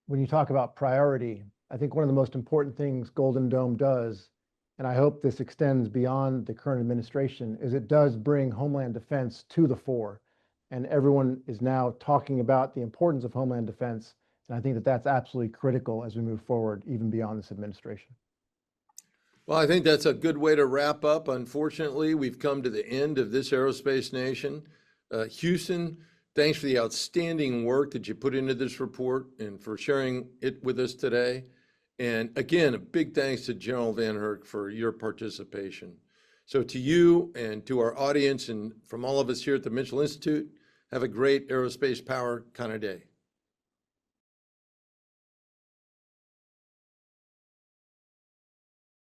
when you talk about priority, I think one of the most important things Golden Dome does, and I hope this extends beyond the current administration, is it does bring Homeland Defense to the fore. And everyone is now talking about the importance of Homeland Defense. And I think that that's absolutely critical as we move forward, even beyond this administration. Well, I think that's a good way to wrap up. Unfortunately, we've come to the end of this Aerospace Nation. Houston, thanks for the outstanding work that you put into this report and for sharing it with us today. And again, a big thanks to General Van Herk for your participation. So to you and to our audience and from all of us here at the Mitchell Institute, have a great aerospace power kind of day.